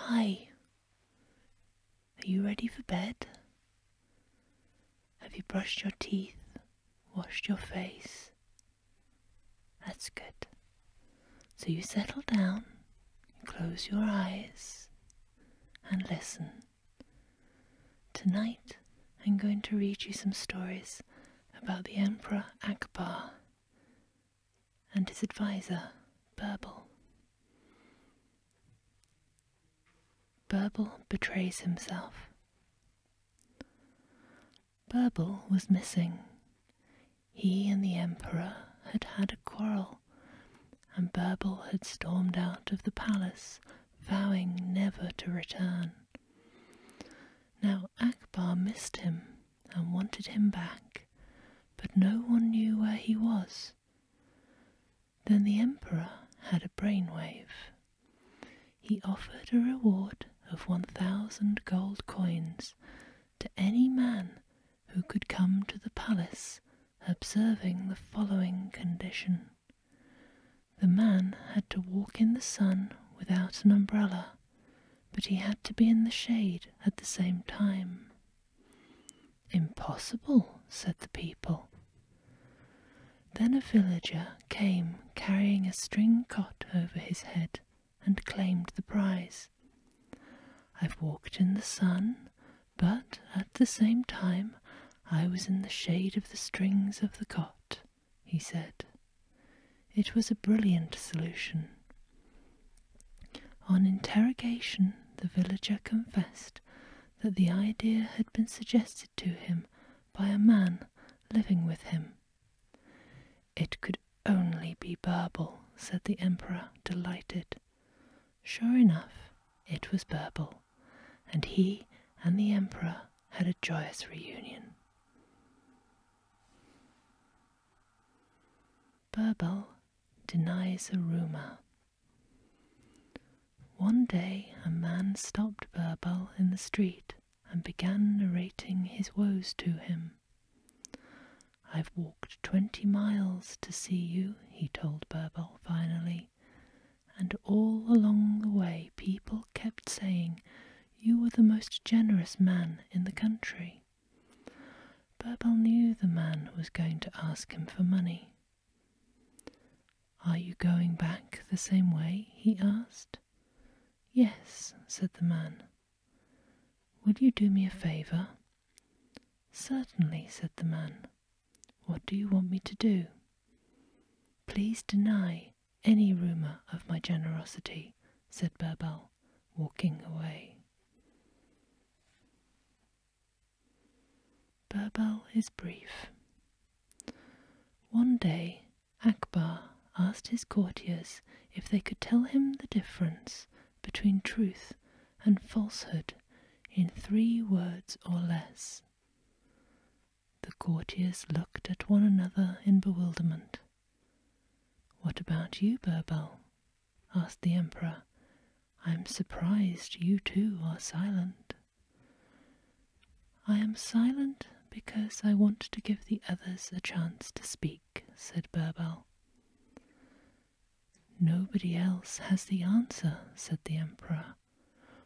Hi. Are you ready for bed? Have you brushed your teeth, washed your face? That's good. So you settle down, close your eyes, and listen. Tonight I'm going to read you some stories about the Emperor Akbar and his advisor, Birbal. Birbal betrays himself. Birbal was missing. He and the Emperor had had a quarrel, and Birbal had stormed out of the palace, vowing never to return. Now Akbar missed him and wanted him back, but no one knew where he was. Then the Emperor had a brainwave. He offered a reward of 1,000 gold coins to any man who could come to the palace observing the following condition. The man had to walk in the sun without an umbrella, but he had to be in the shade at the same time. Impossible, said the people. Then a villager came carrying a string cot over his head and claimed the prize. I've walked in the sun, but at the same time I was in the shade of the strings of the cot, he said. It was a brilliant solution. On interrogation, the villager confessed that the idea had been suggested to him by a man living with him. It could only be Birbal, said the Emperor, delighted. Sure enough, it was Birbal, and he and the Emperor had a joyous reunion. Birbal denies a rumour. One day a man stopped Birbal in the street and began narrating his woes to him. I've walked 20 miles to see you, he told Birbal finally, and all along the way people kept saying you were the most generous man in the country. Birbal knew the man was going to ask him for money. Are you going back the same way? He asked. Yes, said the man. Will you do me a favour? Certainly, said the man. What do you want me to do? Please deny any rumour of my generosity, said Birbal, walking away. Birbal is brief. One day Akbar asked his courtiers if they could tell him the difference between truth and falsehood in 3 words or less. The courtiers looked at one another in bewilderment. What about you, Birbal? Asked the Emperor. I'm surprised you too are silent. I am silent because I want to give the others a chance to speak, said Birbal. Nobody else has the answer, said the Emperor.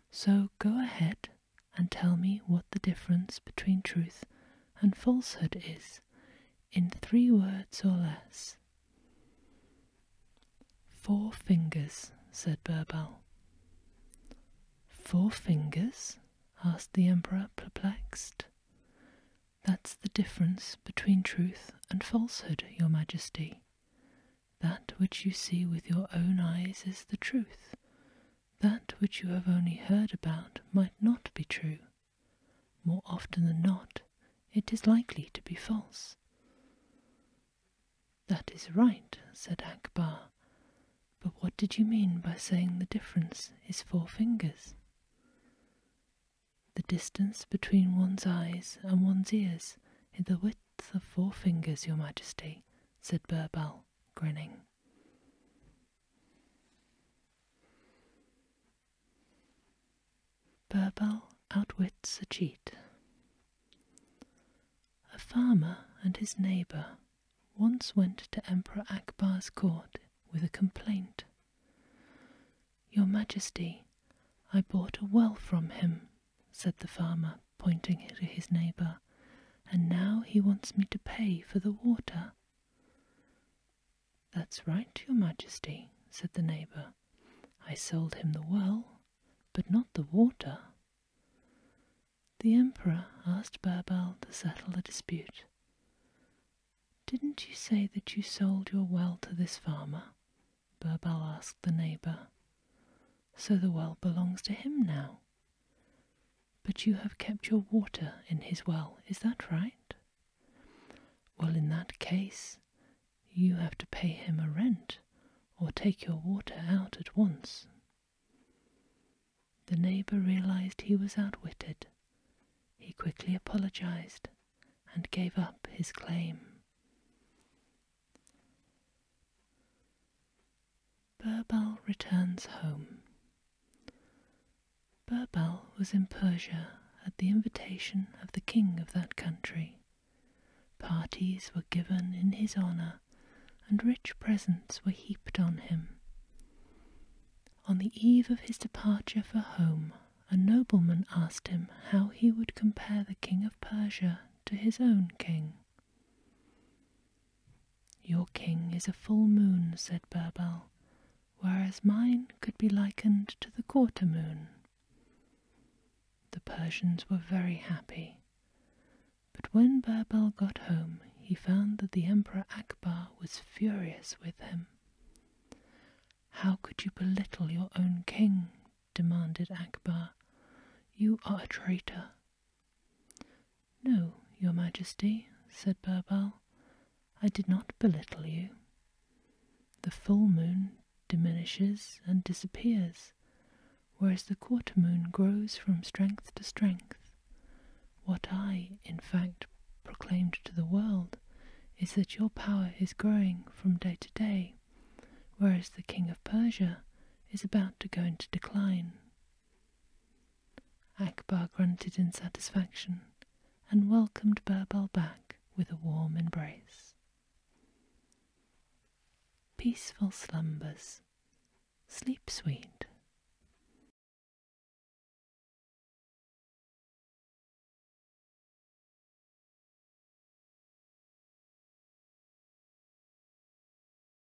So go ahead and tell me what the difference between truth and falsehood is, in 3 words or less. 4 fingers, said Birbal. 4 fingers? Asked the Emperor, perplexed. That's the difference between truth and falsehood, Your Majesty. That which you see with your own eyes is the truth. That which you have only heard about might not be true. More often than not, it is likely to be false. That is right, said Akbar. But what did you mean by saying the difference is 4 fingers? The distance between one's eyes and one's ears is the width of 4 fingers, Your Majesty, said Birbal, grinning. Birbal outwits a cheat. A farmer and his neighbour once went to Emperor Akbar's court with a complaint. Your Majesty, I bought a well from him, said the farmer, pointing to his neighbour, and now he wants me to pay for the water. That's right, your majesty, said the neighbour. I sold him the well, but not the water. The emperor asked Birbal to settle the dispute. Didn't you say that you sold your well to this farmer? Birbal asked the neighbour. So the well belongs to him now. But you have kept your water in his well, is that right? Well, in that case, you have to pay him a rent, or take your water out at once. The neighbour realised he was outwitted. He quickly apologised and gave up his claim. Birbal returns home. Birbal was in Persia at the invitation of the king of that country. Parties were given in his honour, and rich presents were heaped on him. On the eve of his departure for home, a nobleman asked him how he would compare the king of Persia to his own king. Your king is a full moon, said Birbal, whereas mine could be likened to the quarter moon. The Persians were very happy, but when Birbal got home, he found that the Emperor Akbar was furious with him. How could you belittle your own king? Demanded Akbar. You are a traitor. No, your majesty, said Birbal. I did not belittle you. The full moon diminishes and disappears, whereas the quarter moon grows from strength to strength. What I, in fact, proclaimed to the world is that your power is growing from day to day, whereas the king of Persia is about to go into decline. Akbar grunted in satisfaction and welcomed Birbal back with a warm embrace. Peaceful slumbers. Sleep sweet.